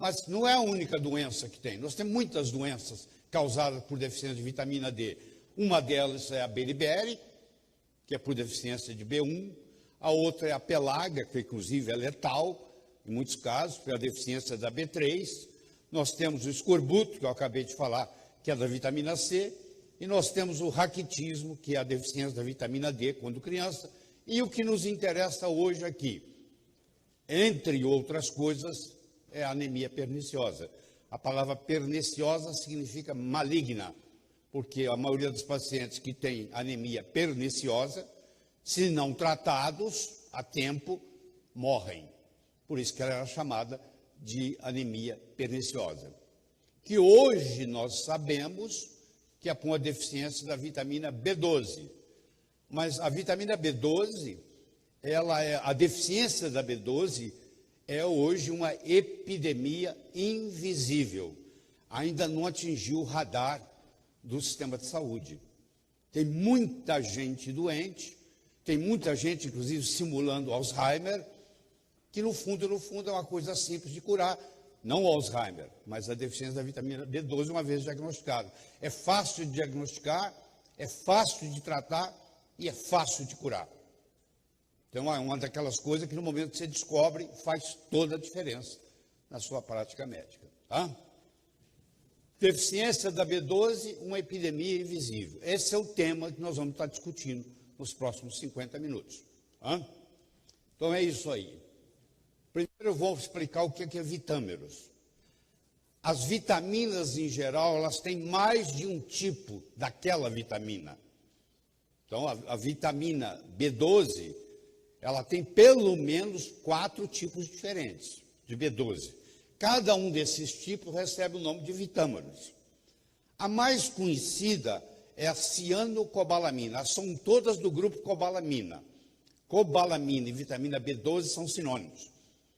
Mas não é a única doença que tem. Nós temos muitas doenças causadas por deficiência de vitamina D. Uma delas é a beriberi, que é por deficiência de B1. A outra é a pelágia, que inclusive é letal, em muitos casos, pela deficiência da B3. Nós temos o escorbuto, que eu acabei de falar, que é da vitamina C. E nós temos o raquitismo, que é a deficiência da vitamina D quando criança. E o que nos interessa hoje aqui, entre outras coisas, é a anemia perniciosa. A palavra perniciosa significa maligna, porque a maioria dos pacientes que têm anemia perniciosa, se não tratados a tempo, morrem. Por isso que ela era chamada de anemia perniciosa. Que hoje nós sabemos que é por uma deficiência da vitamina B12. Mas a vitamina B12, a deficiência da B12 é hoje uma epidemia invisível. Ainda não atingiu o radar do sistema de saúde. Tem muita gente doente, tem muita gente, inclusive, simulando Alzheimer, que no fundo é uma coisa simples de curar. Não o Alzheimer, mas a deficiência da vitamina B12 uma vez diagnosticada. É fácil de diagnosticar, é fácil de tratar e é fácil de curar. Então, é uma daquelas coisas que no momento que você descobre, faz toda a diferença na sua prática médica. Tá? Deficiência da B12, uma epidemia invisível. Esse é o tema que nós vamos estar discutindo nos próximos 50 minutos. Tá? Então, é isso aí. Primeiro eu vou explicar o que é vitâmeros. As vitaminas, em geral, elas têm mais de um tipo daquela vitamina. Então, a vitamina B12, ela tem pelo menos 4 tipos diferentes de B12. Cada um desses tipos recebe o nome de vitâmeros. A mais conhecida é a cianocobalamina. São todas do grupo cobalamina. Cobalamina e vitamina B12 são sinônimos.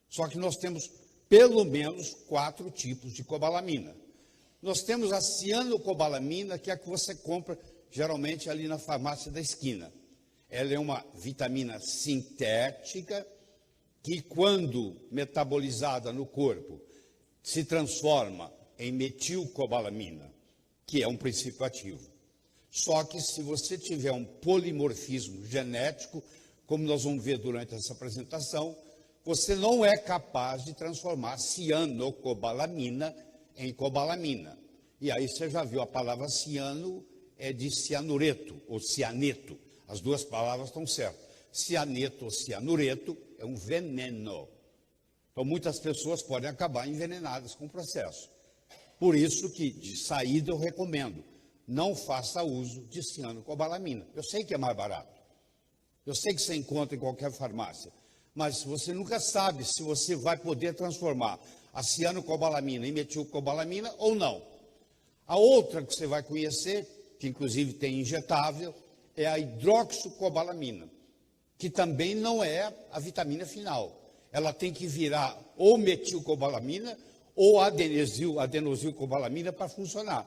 Só que nós temos pelo menos 4 tipos de cobalamina. Nós temos a cianocobalamina, que é a que você compra geralmente ali na farmácia da esquina. Ela é uma vitamina sintética que, quando metabolizada no corpo, se transforma em metilcobalamina, que é um princípio ativo. Só que se você tiver um polimorfismo genético, como nós vamos ver durante essa apresentação, você não é capaz de transformar cianocobalamina em cobalamina. E aí você já viu, a palavra ciano é de cianureto ou cianeto. As duas palavras estão certas. Cianeto ou cianureto é um veneno. Então, muitas pessoas podem acabar envenenadas com o processo. Por isso que, de saída, eu recomendo, não faça uso de cianocobalamina. Eu sei que é mais barato. Eu sei que você encontra em qualquer farmácia. Mas você nunca sabe se você vai poder transformar a cianocobalamina em metilcobalamina ou não. A outra que você vai conhecer, que inclusive tem injetável, é a hidroxicobalamina, que também não é a vitamina final. Ela tem que virar ou metilcobalamina ou adenosilcobalamina para funcionar.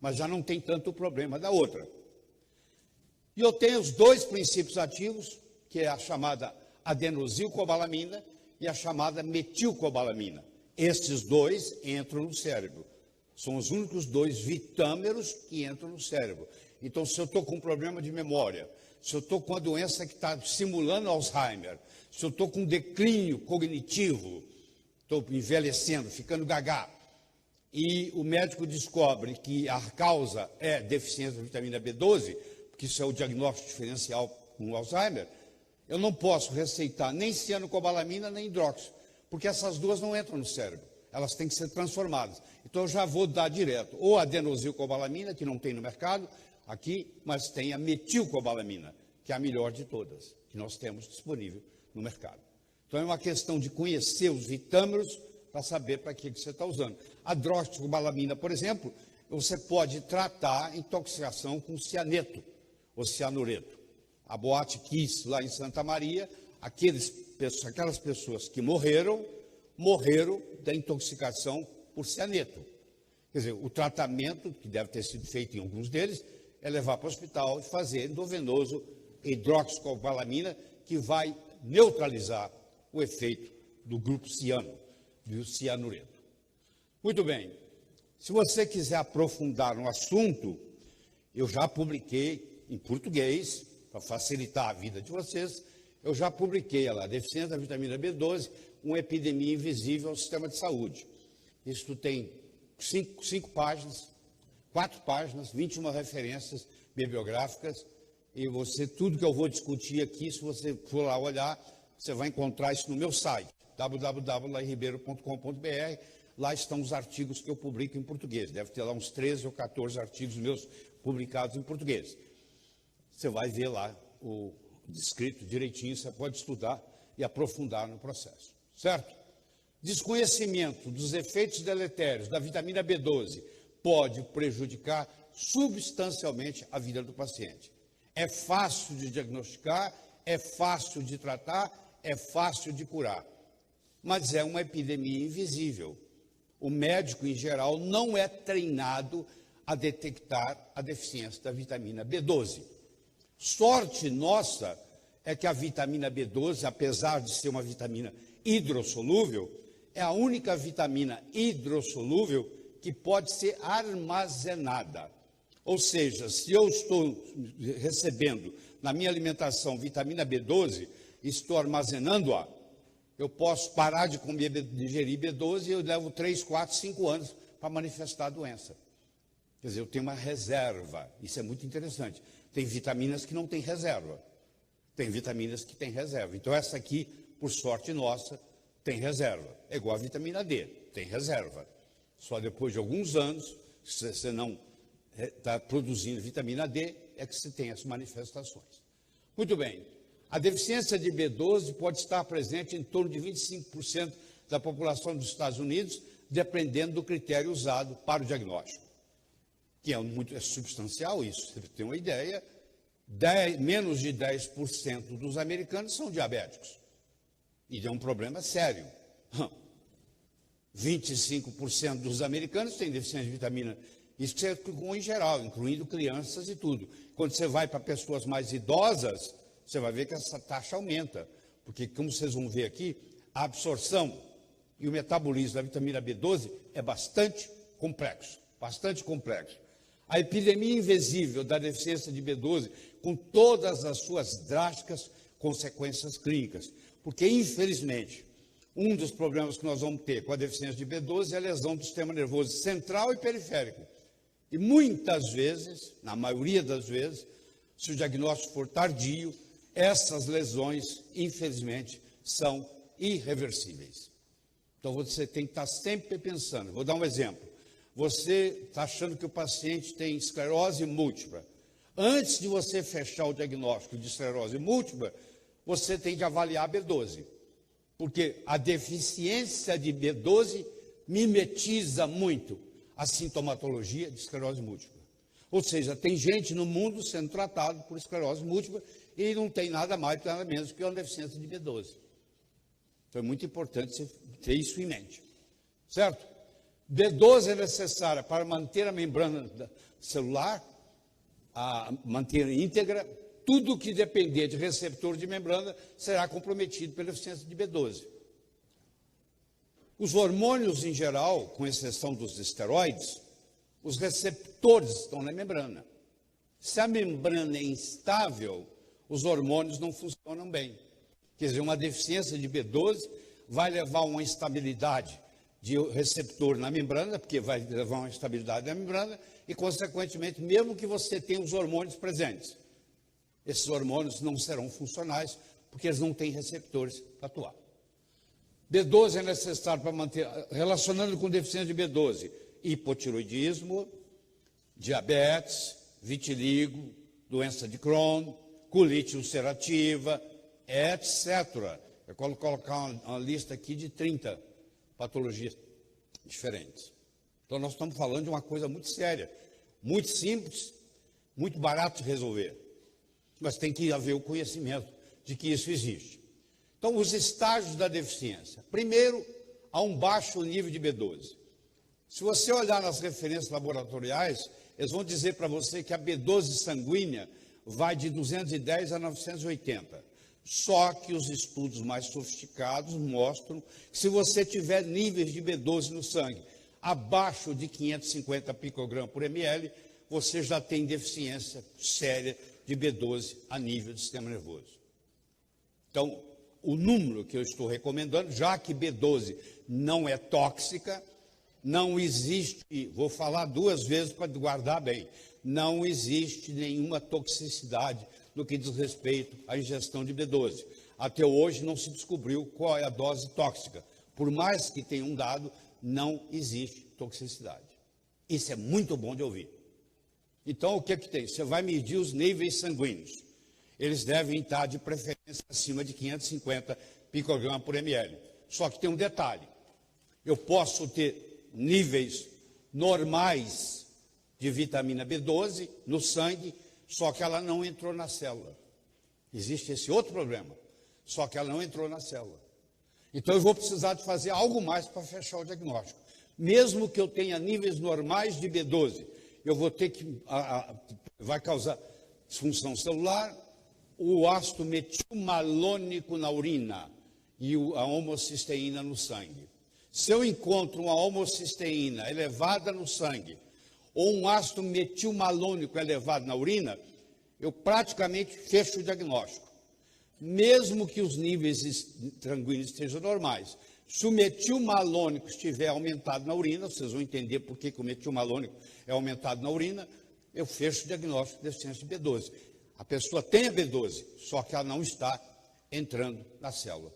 Mas já não tem tanto problema da outra. E eu tenho os 2 princípios ativos, que é a chamada adenosilcobalamina e a chamada metilcobalamina. Estes 2 entram no cérebro. São os únicos 2 vitâmeros que entram no cérebro. Então, se eu estou com um problema de memória, se eu estou com uma doença que está simulando Alzheimer, se eu estou com um declínio cognitivo, estou envelhecendo, ficando gagá, e o médico descobre que a causa é deficiência de vitamina B12, porque isso é o diagnóstico diferencial com o Alzheimer, eu não posso receitar nem cianocobalamina, nem hidróxido, porque essas duas não entram no cérebro. Elas têm que ser transformadas. Então, eu já vou dar direto ou a adenosilcobalamina, que não tem no mercado aqui, mas tem a metilcobalamina, que é a melhor de todas, que nós temos disponível no mercado. Então, é uma questão de conhecer os vitâmeros para saber para que você está usando. A hidroxicobalamina, por exemplo, você pode tratar a intoxicação com cianeto ou cianureto. A Boate Kiss, lá em Santa Maria, aquelas pessoas que morreram da intoxicação por cianeto. Quer dizer, o tratamento, que deve ter sido feito em alguns deles, é levar para o hospital e fazer endovenoso hidroxicobalamina, que vai neutralizar o efeito do grupo ciano, do cianureto. Muito bem. Se você quiser aprofundar no assunto, eu já publiquei em português, para facilitar a vida de vocês, eu já publiquei lá, Deficiência da vitamina B12, uma epidemia invisível ao sistema de saúde. Isso tem 5 páginas, 4 páginas, 21 referências bibliográficas, e tudo que eu vou discutir aqui, se você for lá olhar, você vai encontrar isso no meu site, www.lairibeiro.com.br. Lá estão os artigos que eu publico em português. Deve ter lá uns 13 ou 14 artigos meus publicados em português. Você vai ver lá o descrito direitinho, você pode estudar e aprofundar no processo, certo? Desconhecimento dos efeitos deletérios da vitamina B12 pode prejudicar substancialmente a vida do paciente. É fácil de diagnosticar, é fácil de tratar, é fácil de curar, mas é uma epidemia invisível. O médico, em geral, não é treinado a detectar a deficiência da vitamina B12. Sorte nossa é que a vitamina B12, apesar de ser uma vitamina hidrossolúvel, é a única vitamina hidrossolúvel que pode ser armazenada. Ou seja, se eu estou recebendo na minha alimentação vitamina B12, estou armazenando-a, eu posso parar de digerir B12 e eu levo 3, 4, 5 anos para manifestar a doença. Quer dizer, eu tenho uma reserva. Isso é muito interessante. Tem vitaminas que não têm reserva. Tem vitaminas que têm reserva. Então, essa aqui, por sorte nossa, tem reserva. É igual a vitamina D, tem reserva. Só depois de alguns anos, se você não está produzindo vitamina D, é que você tem as manifestações. Muito bem. A deficiência de B12 pode estar presente em torno de 25% da população dos Estados Unidos, dependendo do critério usado para o diagnóstico, que é substancial isso. Você tem uma ideia, menos de 10% dos americanos são diabéticos. E é um problema sério. 25% dos americanos têm deficiência de vitamina. Isso que você em geral, incluindo crianças e tudo. Quando você vai para pessoas mais idosas, você vai ver que essa taxa aumenta, porque, como vocês vão ver aqui, a absorção e o metabolismo da vitamina B12 é bastante complexo, bastante complexo. A epidemia invisível da deficiência de B12, com todas as suas drásticas consequências clínicas, porque, infelizmente, um dos problemas que nós vamos ter com a deficiência de B12 é a lesão do sistema nervoso central e periférico. E muitas vezes, na maioria das vezes, se o diagnóstico for tardio, essas lesões, infelizmente, são irreversíveis. Então, você tem que estar sempre pensando. Vou dar um exemplo. Você está achando que o paciente tem esclerose múltipla. Antes de você fechar o diagnóstico de esclerose múltipla, você tem que avaliar a B12. Porque a deficiência de B12 mimetiza muito a sintomatologia de esclerose múltipla. Ou seja, tem gente no mundo sendo tratado por esclerose múltipla e não tem nada mais, nada menos que uma deficiência de B12. Então é muito importante você ter isso em mente. Certo? B12 é necessária para manter a membrana celular, manter íntegra. Tudo que depender de receptor de membrana será comprometido pela deficiência de B12. Os hormônios, em geral, com exceção dos esteroides, os receptores estão na membrana. Se a membrana é instável, os hormônios não funcionam bem. Quer dizer, uma deficiência de B12 vai levar a uma instabilidade de receptor na membrana, porque vai levar a uma instabilidade na membrana, e, consequentemente, mesmo que você tenha os hormônios presentes, esses hormônios não serão funcionais, porque eles não têm receptores para atuar. B12 é necessário para manter, relacionando com deficiência de B12, hipotiroidismo, diabetes, vitiligo, doença de Crohn, colite ulcerativa, etc. Eu vou colocar uma lista aqui de 30 patologias diferentes. Então, nós estamos falando de uma coisa muito séria, muito simples, muito barato de resolver. Mas tem que haver o conhecimento de que isso existe. Então, os estágios da deficiência. Primeiro, há um baixo nível de B12. Se você olhar nas referências laboratoriais, eles vão dizer para você que a B12 sanguínea vai de 210 a 980. Só que os estudos mais sofisticados mostram que se você tiver níveis de B12 no sangue abaixo de 550 picogramas por ml, você já tem deficiência séria de B12 a nível do sistema nervoso. Então, o número que eu estou recomendando, já que B12 não é tóxica, não existe, vou falar duas vezes para guardar bem, não existe nenhuma toxicidade no que diz respeito à ingestão de B12. Até hoje não se descobriu qual é a dose tóxica. Por mais que tenha um dado, não existe toxicidade. Isso é muito bom de ouvir. Então, o que é que tem? Você vai medir os níveis sanguíneos. Eles devem estar, de preferência, acima de 550 picogramas por ml. Só que tem um detalhe. Eu posso ter níveis normais de vitamina B12 no sangue, só que ela não entrou na célula. Existe esse outro problema. Só que ela não entrou na célula. Então, eu vou precisar de fazer algo mais para fechar o diagnóstico. Mesmo que eu tenha níveis normais de B12, eu vou ter que... vai causar disfunção celular, o ácido metilmalônico na urina e a homocisteína no sangue. Se eu encontro uma homocisteína elevada no sangue ou um ácido metilmalônico elevado na urina, eu praticamente fecho o diagnóstico. Mesmo que os níveis sanguíneos estejam normais. Se o metilmalônico estiver aumentado na urina, vocês vão entender por que o metilmalônico é aumentado na urina, eu fecho o diagnóstico de deficiência de B12. A pessoa tem a B12, só que ela não está entrando na célula.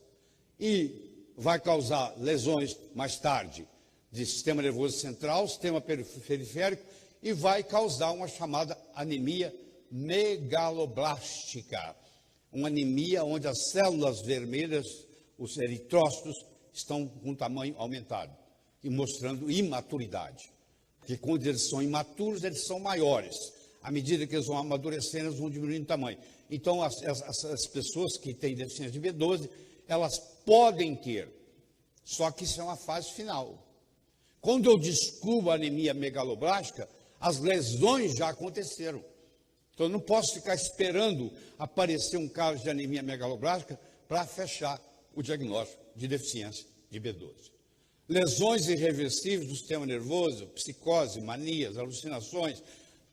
E vai causar lesões mais tarde de sistema nervoso central, sistema periférico, e vai causar uma chamada anemia megaloblástica. Uma anemia onde as células vermelhas, os eritrócitos, estão com tamanho aumentado e mostrando imaturidade. Porque quando eles são imaturos, eles são maiores. À medida que eles vão amadurecendo, eles vão diminuindo o tamanho. Então, as pessoas que têm deficiência de B12, elas podem ter, só que isso é uma fase final. Quando eu descubro a anemia megaloblástica, as lesões já aconteceram. Então, eu não posso ficar esperando aparecer um caso de anemia megaloblástica para fechar o diagnóstico de deficiência de B12. Lesões irreversíveis do sistema nervoso, psicose, manias, alucinações,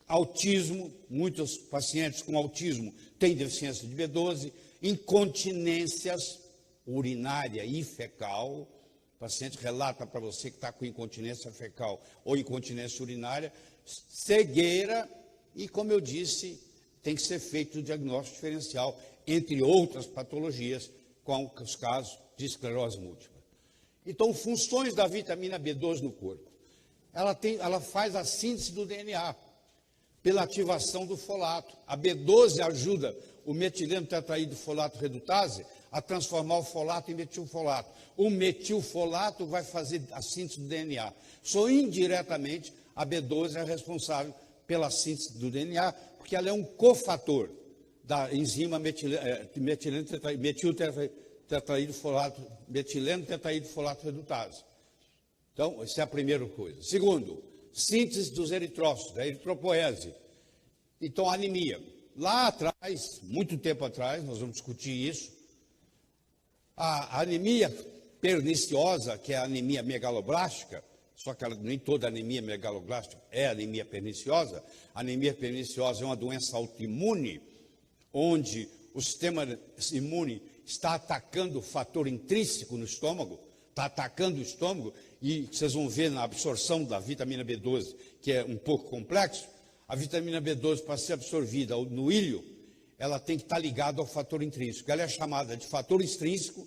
autismo, muitos pacientes com autismo têm deficiência de B12, incontinências urinária e fecal, o paciente relata para você que está com incontinência fecal ou incontinência urinária, cegueira e, como eu disse, tem que ser feito o diagnóstico diferencial, entre outras patologias, com os casos de esclerose múltipla. Então, funções da vitamina B12 no corpo. Ela faz a síntese do DNA, pela ativação do folato. A B12 ajuda o metileno tetraído folato redutase a transformar o folato em metilfolato. O metilfolato vai fazer a síntese do DNA. Só indiretamente a B12 é responsável pela síntese do DNA, porque ela é um cofator da enzima metileno tetraído folato redutase. Então, essa é a primeira coisa. Segundo, síntese dos eritrócitos, da eritropoese. Então, anemia. Lá atrás, muito tempo atrás, nós vamos discutir isso, a anemia perniciosa, que é a anemia megaloblástica, só que nem toda anemia megaloblástica é anemia perniciosa. A anemia perniciosa é uma doença autoimune, onde o sistema imune está atacando o fator intrínseco no estômago, está atacando o estômago, e vocês vão ver na absorção da vitamina B12, que é um pouco complexo. A vitamina B12, para ser absorvida no ilho, ela tem que estar ligada ao fator intrínseco. Ela é chamada de fator extrínseco.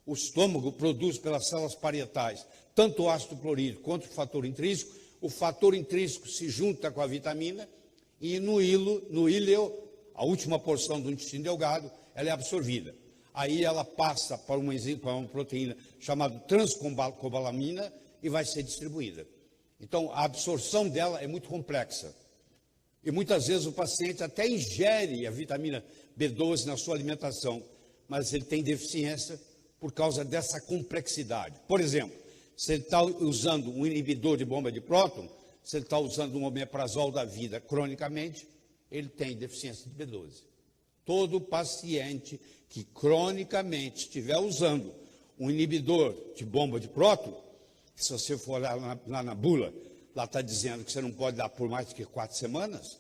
O estômago produz pelas células parietais tanto o ácido clorídrico quanto o fator intrínseco. O fator intrínseco se junta com a vitamina e no íleo, a última porção do intestino delgado, ela é absorvida. Aí ela passa para uma proteína chamada transcobalamina e vai ser distribuída. Então, a absorção dela é muito complexa. E muitas vezes o paciente até ingere a vitamina B12 na sua alimentação, mas ele tem deficiência por causa dessa complexidade. Por exemplo, se ele está usando um inibidor de bomba de próton, se ele está usando um omeprazol da vida cronicamente, ele tem deficiência de B12. Todo paciente que cronicamente estiver usando um inibidor de bomba de próton, que se você for lá na bula, lá está dizendo que você não pode dar por mais do que 4 semanas.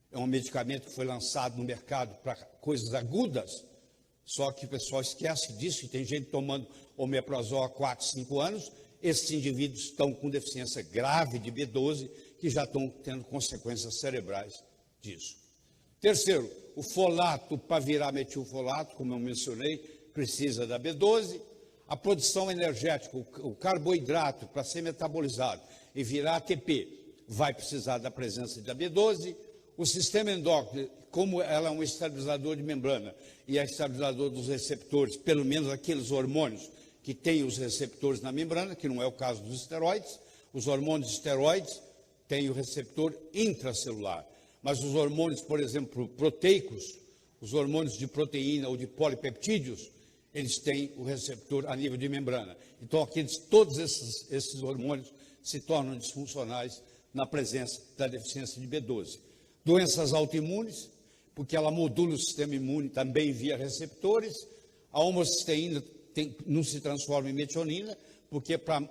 É um medicamento que foi lançado no mercado para coisas agudas, só que o pessoal esquece disso, e tem gente tomando omeprazol há 4, 5 anos. Esses indivíduos estão com deficiência grave de B12, que já estão tendo consequências cerebrais disso. Terceiro, o folato, para virar metilfolato, como eu mencionei, precisa da B12. A produção energética, o carboidrato, para ser metabolizado e virar ATP, vai precisar da presença da B12. O sistema endócrino, como ela é um estabilizador de membrana e é estabilizador dos receptores, pelo menos aqueles hormônios que têm os receptores na membrana, que não é o caso dos esteroides. Os hormônios esteroides têm o receptor intracelular, mas os hormônios, por exemplo, proteicos, os hormônios de proteína ou de polipeptídeos, eles têm o receptor a nível de membrana. Então, todos esses hormônios se tornam disfuncionais na presença da deficiência de B12. Doenças autoimunes, porque ela modula o sistema imune também via receptores. A homocisteína não se transforma em metionina, porque para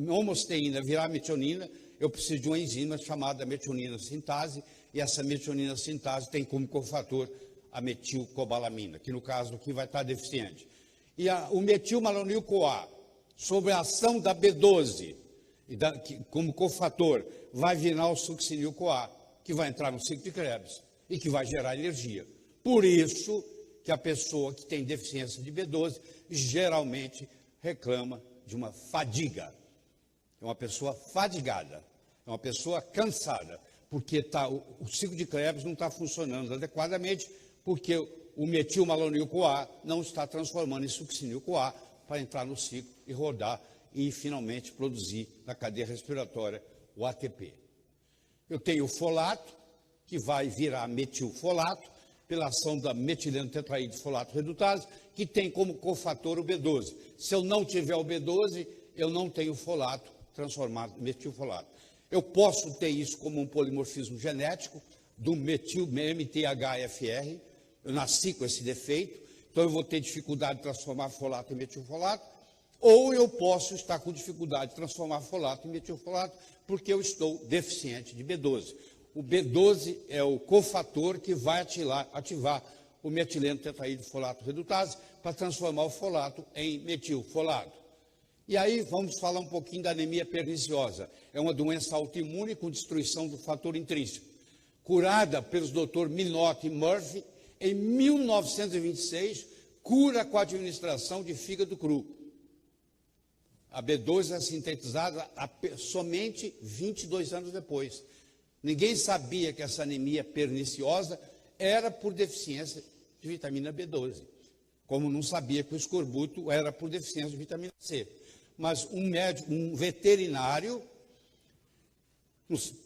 homocisteína virar metionina, eu preciso de uma enzima chamada metionina sintase, e essa metionina sintase tem como cofator a metilcobalamina, que no caso aqui vai estar deficiente. E o metilmalonil-CoA, sobre a ação da B12, como cofator, vai virar o succinil-CoA, que vai entrar no ciclo de Krebs e que vai gerar energia. Por isso que a pessoa que tem deficiência de B12 geralmente reclama de uma fadiga. É uma pessoa fadigada, é uma pessoa cansada, porque o ciclo de Krebs não está funcionando adequadamente, porque o metilmalonil-CoA não está transformando em succinil-CoA para entrar no ciclo e rodar e finalmente produzir na cadeia respiratória o ATP. Eu tenho o folato, que vai virar metilfolato, pela ação da metileno tetraído folato redutase, que tem como cofator o B12. Se eu não tiver o B12, eu não tenho folato transformado em metilfolato. Eu posso ter isso como um polimorfismo genético do MTHFR, eu nasci com esse defeito, então eu vou ter dificuldade de transformar folato em metilfolato, ou eu posso estar com dificuldade de transformar folato em metilfolato, porque eu estou deficiente de B12. O B12 é o cofator que vai ativar o metileno tetraído folato redutase para transformar o folato em metilfolato. E aí vamos falar um pouquinho da anemia perniciosa. É uma doença autoimune com destruição do fator intrínseco, curada pelos Dr. Minot e Murphy em 1926, cura com a administração de fígado cru. A B12 é sintetizada somente 22 anos depois. Ninguém sabia que essa anemia perniciosa era por deficiência de vitamina B12, como não sabia que o escorbuto era por deficiência de vitamina C. Mas um veterinário,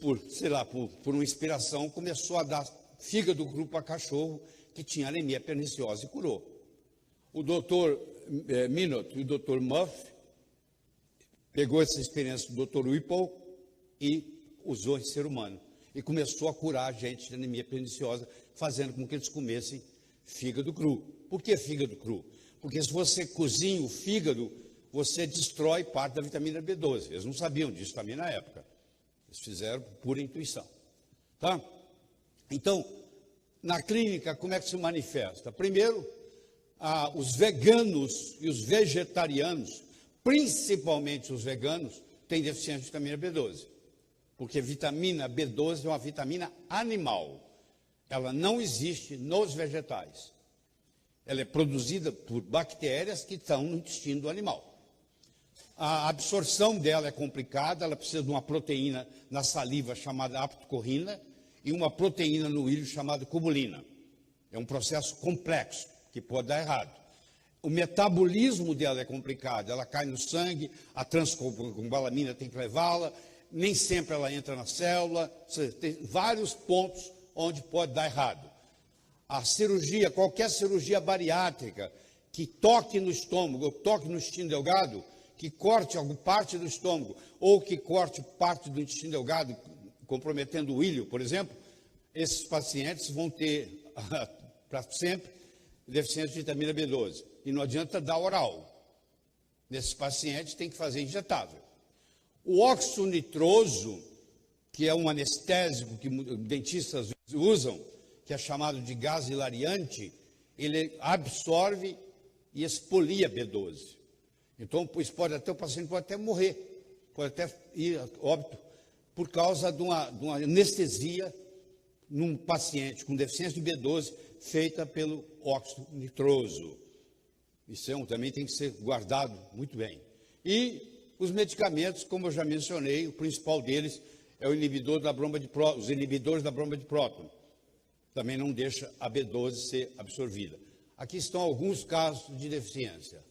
por uma inspiração, começou a dar fígado cru para cachorro que tinha anemia perniciosa e curou. O doutor Minot e o doutor Murphy pegou essa experiência do Dr. Whipple e usou em ser humano. E começou a curar a gente de anemia perniciosa, fazendo com que eles comessem fígado cru. Por que fígado cru? Porque se você cozinha o fígado, você destrói parte da vitamina B12. Eles não sabiam disso também na época. Eles fizeram por pura intuição. Tá? Então, na clínica, como é que se manifesta? Primeiro, os veganos e os vegetarianos, principalmente os veganos, têm deficiência de vitamina B12. Porque vitamina B12 é uma vitamina animal. Ela não existe nos vegetais. Ela é produzida por bactérias que estão no intestino do animal. A absorção dela é complicada, ela precisa de uma proteína na saliva chamada aptocorrina e uma proteína no íleo chamada cubulina. É um processo complexo que pode dar errado. O metabolismo dela é complicado, ela cai no sangue, a transcobalamina tem que levá-la, nem sempre ela entra na célula, tem vários pontos onde pode dar errado. A cirurgia, qualquer cirurgia bariátrica que toque no estômago, ou toque no intestino delgado, que corte alguma parte do estômago, ou que corte parte do intestino delgado, comprometendo o íleo, por exemplo, esses pacientes vão ter, para sempre, deficiência de vitamina B12. E não adianta dar oral. Nesses pacientes tem que fazer injetável. O óxido nitroso, que é um anestésico que dentistas usam, que é chamado de gás hilariante, ele absorve e expolia B12. Então, o paciente pode até morrer, pode até ir a óbito, por causa de uma anestesia num paciente com deficiência de B12 feita pelo óxido nitroso. Isso também tem que ser guardado muito bem. E os medicamentos, como eu já mencionei, o principal deles é o inibidor da bromba de próton, os inibidores da bromba de próton. Também não deixa a B12 ser absorvida. Aqui estão alguns casos de deficiência.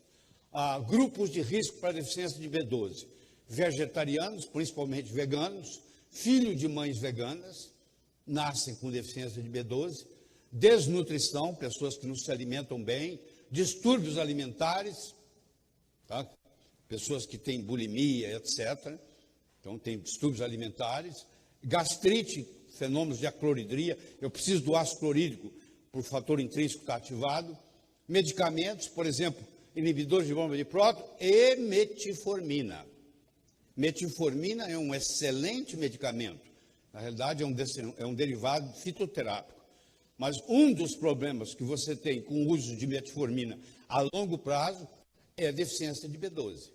Grupos de risco para deficiência de B12. Vegetarianos, principalmente veganos, filhos de mães veganas, nascem com deficiência de B12, desnutrição, pessoas que não se alimentam bem, distúrbios alimentares, tá? Pessoas que têm bulimia, etc. Então, tem distúrbios alimentares, gastrite, fenômenos de acloridria, eu preciso do ácido clorídrico por fator intrínseco estar ativado, medicamentos, por exemplo, inibidores de bomba de próton e metformina. Metformina é um excelente medicamento, na realidade é um derivado fitoterápico, mas um dos problemas que você tem com o uso de metformina a longo prazo é a deficiência de B12.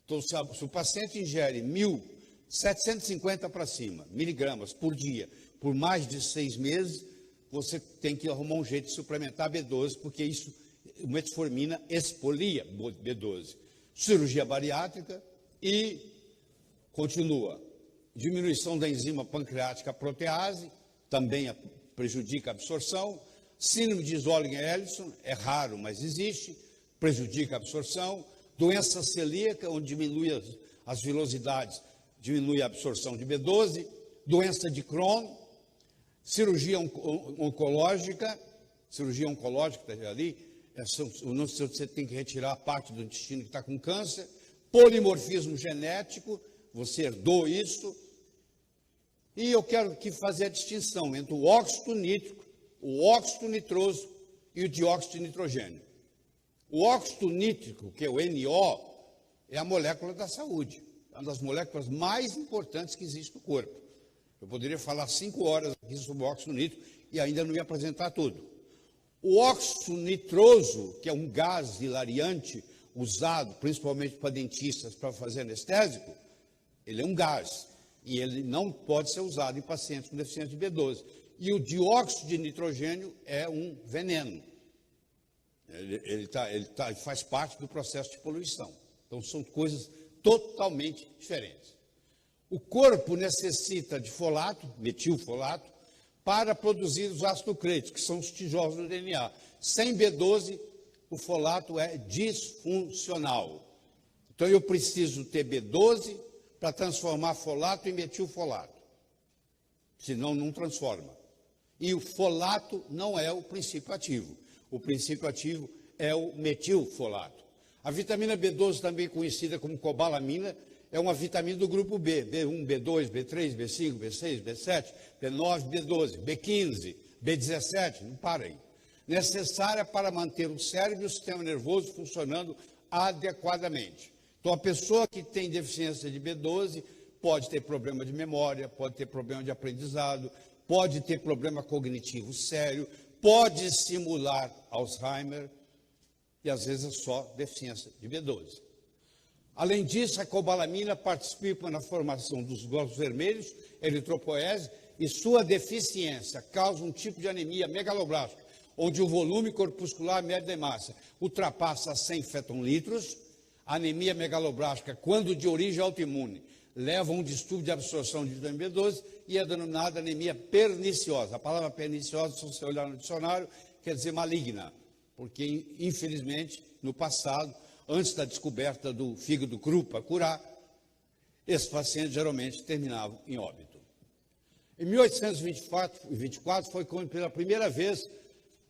Então, se o paciente ingere 1.750 para cima, miligramas por dia, por mais de 6 meses, você tem que arrumar um jeito de suplementar B12, porque o metformina expolia B12. Cirurgia bariátrica e continua. Diminuição da enzima pancreática protease, também prejudica a absorção. Síndrome de Zollinger-Ellison, é raro, mas existe, prejudica a absorção. Doença celíaca, onde diminui as vilosidades, diminui a absorção de B12. Doença de Crohn, cirurgia oncológica está ali, você tem que retirar a parte do intestino que está com câncer. Polimorfismo genético, você herdou isso. E eu quero aqui fazer a distinção entre o óxido nítrico, o óxido nitroso e o dióxido de nitrogênio. O óxido nítrico, que é o NO, é a molécula da saúde, é uma das moléculas mais importantes que existe no corpo. Eu poderia falar 5 horas aqui sobre o óxido nítrico e ainda não ia apresentar tudo. O óxido nitroso, que é um gás hilariante usado principalmente para dentistas para fazer anestésico, ele é um gás e ele não pode ser usado em pacientes com deficiência de B12. E o dióxido de nitrogênio é um veneno. Ele faz parte do processo de poluição. Então, são coisas totalmente diferentes. O corpo necessita de folato, metilfolato, para produzir os ácidos nucleicos, que são os tijolos do DNA. Sem B12, o folato é disfuncional. Então, eu preciso ter B12 para transformar folato em metilfolato. Senão, não transforma. E o folato não é o princípio ativo. O princípio ativo é o metilfolato. A vitamina B12, também conhecida como cobalamina, é uma vitamina do grupo B, B1, B2, B3, B5, B6, B7, B9, B12, B15, B17, não para aí. Necessária para manter o cérebro e o sistema nervoso funcionando adequadamente. Então, a pessoa que tem deficiência de B12 pode ter problema de memória, pode ter problema de aprendizado, pode ter problema cognitivo sério, pode simular Alzheimer e, às vezes, é só deficiência de B12. Além disso, a cobalamina participa na formação dos glóbulos vermelhos, eritropoese, e sua deficiência causa um tipo de anemia megaloblástica, onde o volume corpuscular médio da massa ultrapassa 100 fetonlitros. A anemia megaloblástica, quando de origem autoimune, leva a um distúrbio de absorção de vitamina B12 e é denominada anemia perniciosa. A palavra perniciosa, se você olhar no dicionário, quer dizer maligna, porque, infelizmente, no passado, antes da descoberta do fígado cru para curar, esses pacientes geralmente terminavam em óbito. Em 1824 foi quando, pela primeira vez,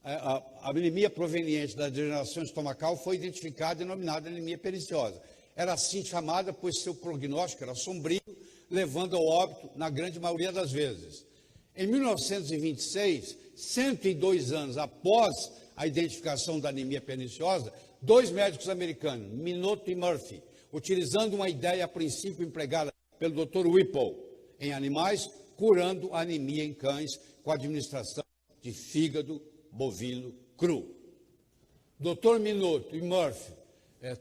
a anemia proveniente da degeneração estomacal foi identificada e denominada anemia perniciosa. Era assim chamada, pois seu prognóstico era sombrio, levando ao óbito na grande maioria das vezes. Em 1926, 102 anos após a identificação da anemia perniciosa, 2 médicos americanos, Minotto e Murphy, utilizando uma ideia a princípio empregada pelo Dr. Whipple em animais, curando anemia em cães com a administração de fígado bovino cru. Dr. Minotto e Murphy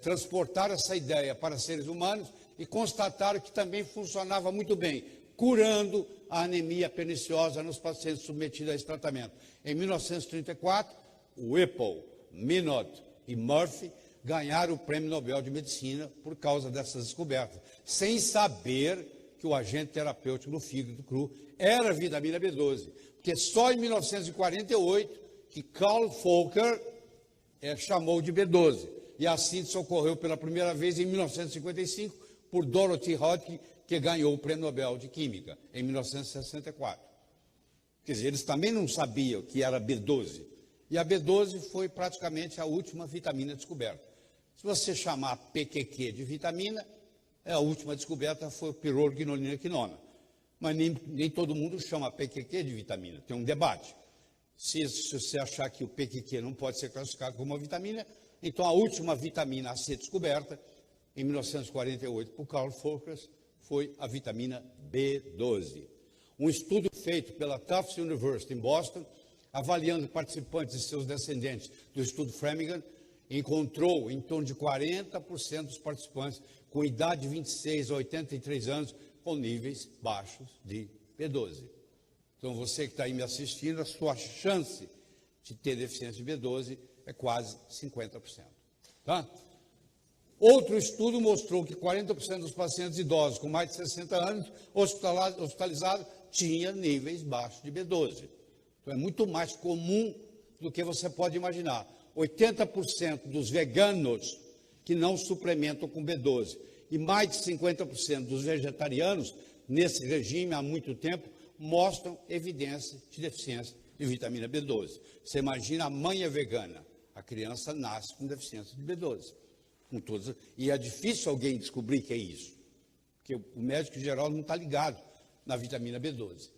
transportaram essa ideia para seres humanos e constataram que também funcionava muito bem, curando a anemia perniciosa nos pacientes submetidos a esse tratamento. Em 1934, Whipple, Minotto e Murphy ganharam o Prêmio Nobel de Medicina por causa dessas descobertas, sem saber que o agente terapêutico no fígado cru era a vitamina B12, porque só em 1948 que Carl Volcker chamou de B12, e a síntese ocorreu pela primeira vez em 1955 por Dorothy Hodge, que ganhou o Prêmio Nobel de Química em 1964. Quer dizer, eles também não sabiam que era B12, e a B12 foi praticamente a última vitamina descoberta. Se você chamar PQQ de vitamina, a última descoberta foi o piroroguinolina quinona. Mas nem todo mundo chama PQQ de vitamina, tem um debate. Se você achar que o PQQ não pode ser classificado como uma vitamina, então a última vitamina a ser descoberta, em 1948, por Carl Volcker, foi a vitamina B12. Um estudo feito pela Tufts University em Boston, avaliando participantes e seus descendentes do estudo Framingham, encontrou em torno de 40% dos participantes com idade de 26 a 83 anos com níveis baixos de B12. Então, você que está aí me assistindo, a sua chance de ter deficiência de B12 é quase 50%. Tá? Outro estudo mostrou que 40% dos pacientes idosos com mais de 60 anos hospitalizados tinham níveis baixos de B12. Então, é muito mais comum do que você pode imaginar. 80% dos veganos que não suplementam com B12 e mais de 50% dos vegetarianos nesse regime há muito tempo mostram evidência de deficiência de vitamina B12. Você imagina, a mãe é vegana, a criança nasce com deficiência de B12. E é difícil alguém descobrir que é isso, porque o médico em geral não está ligado na vitamina B12.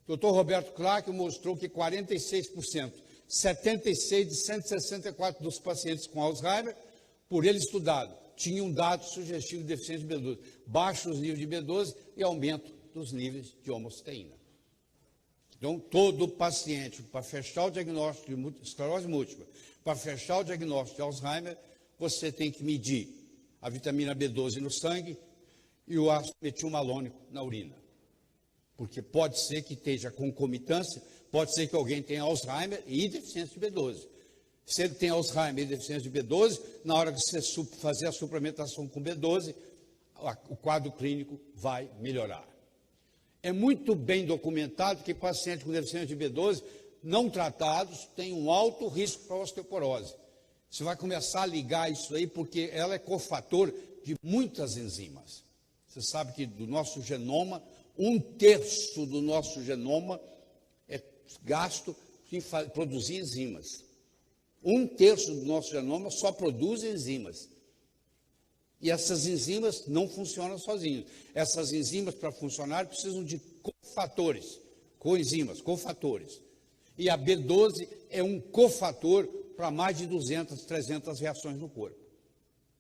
O Dr. Roberto Clark mostrou que 46%, 76 de 164 dos pacientes com Alzheimer, por ele estudado, tinham dados sugestivos de deficiência de B12, baixos níveis de B12 e aumento dos níveis de homocisteína. Então, todo paciente, para fechar o diagnóstico de esclerose múltipla, para fechar o diagnóstico de Alzheimer, você tem que medir a vitamina B12 no sangue e o ácido metilmalônico na urina. Porque pode ser que esteja concomitância, pode ser que alguém tenha Alzheimer e deficiência de B12. Se ele tem Alzheimer e deficiência de B12, na hora que você fazer a suplementação com B12, o quadro clínico vai melhorar. É muito bem documentado que pacientes com deficiência de B12 não tratados têm um alto risco para osteoporose. Você vai começar a ligar isso aí porque ela é cofator de muitas enzimas. Você sabe que do nosso genoma, 1/3 do nosso genoma é gasto em produzir enzimas. 1/3 do nosso genoma só produz enzimas. E essas enzimas não funcionam sozinhas. Essas enzimas, para funcionar, precisam de cofatores, coenzimas, cofatores. E a B12 é um cofator para mais de 200, 300 reações no corpo.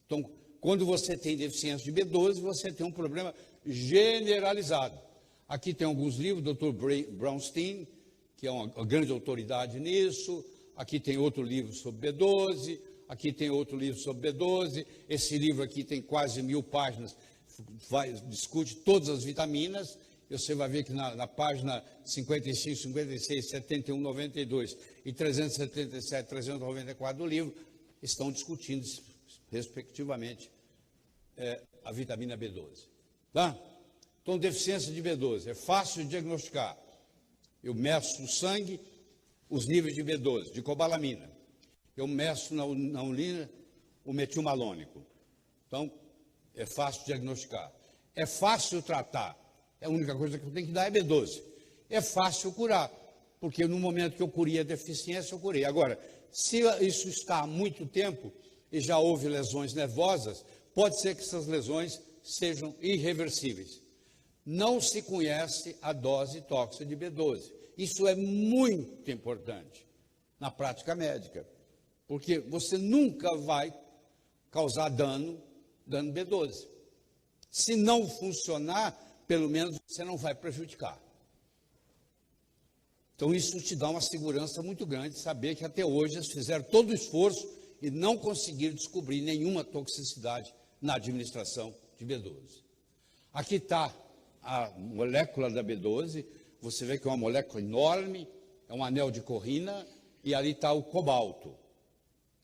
Então, quando você tem deficiência de B12, você tem um problema generalizado. Aqui tem alguns livros, Dr. Brownstein, que é uma grande autoridade nisso. Aqui tem outro livro sobre B12. Aqui tem outro livro sobre B12. Esse livro aqui tem quase 1000 páginas, discute todas as vitaminas. Você vai ver que na página 55, 56, 71, 92 e 377, 394 do livro, estão discutindo, respectivamente, a vitamina B12. Tá? Então, deficiência de B12 é fácil de diagnosticar. Eu meço no sangue os níveis de B12, de cobalamina. Eu meço na urina o metilmalônico. Então, é fácil de diagnosticar. É fácil tratar. A única coisa que eu tenho que dar é B12. É fácil curar, porque no momento que eu curei a deficiência, eu curei. Agora, se isso está há muito tempo e já houve lesões nervosas, pode ser que essas lesões sejam irreversíveis. Não se conhece a dose tóxica de B12. Isso é muito importante na prática médica, porque você nunca vai causar dano dando B12. Se não funcionar, pelo menos você não vai prejudicar. Então, isso te dá uma segurança muito grande, saber que até hoje eles fizeram todo o esforço e não conseguiram descobrir nenhuma toxicidade na administração de B12. Aqui está a molécula da B12, você vê que é uma molécula enorme, é um anel de corrina, e ali está o cobalto.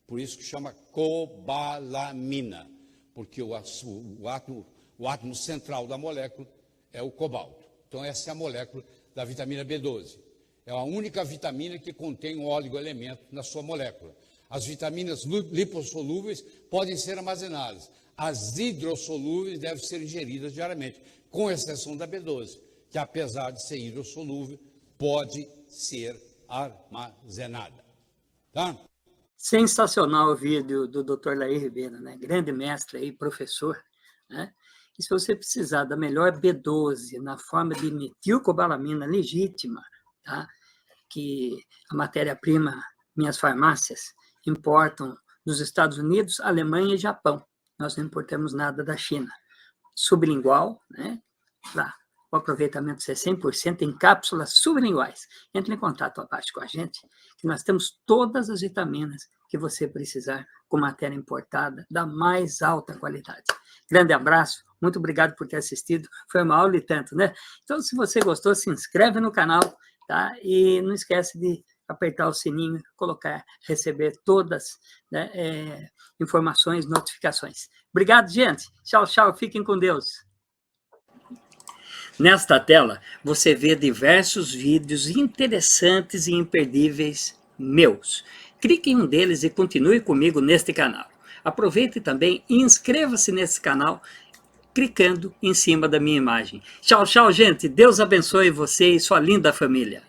Por isso que chama cobalamina, porque o átomo central da molécula é o cobalto. Então, essa é a molécula da vitamina B12. É a única vitamina que contém um oligoelemento na sua molécula. As vitaminas lipossolúveis podem ser armazenadas. As hidrossolúveis devem ser ingeridas diariamente, com exceção da B12, que apesar de ser hidrossolúvel, pode ser armazenada. Tá? Sensacional o vídeo do Dr. Laí Ribeiro, né? Grande mestre aí, professor, né? E se você precisar da melhor B12 na forma de metilcobalamina legítima, tá? Que a matéria-prima, minhas farmácias importam dos Estados Unidos, Alemanha e Japão. Nós não importamos nada da China. Sublingual, né? Para o aproveitamento ser 100% em cápsulas sublinguais. Entre em contato abaixo com a gente, que nós temos todas as vitaminas que você precisar com matéria importada da mais alta qualidade. Grande abraço, muito obrigado por ter assistido. Foi uma aula e tanto, né? Então, se você gostou, se inscreve no canal, tá? E não esquece de apertar o sininho, receber todas, né, informações, notificações. Obrigado, gente. Tchau, tchau. Fiquem com Deus. Nesta tela, você vê diversos vídeos interessantes e imperdíveis meus. Clique em um deles e continue comigo neste canal. Aproveite também e inscreva-se nesse canal clicando em cima da minha imagem. Tchau, tchau, gente. Deus abençoe você e sua linda família.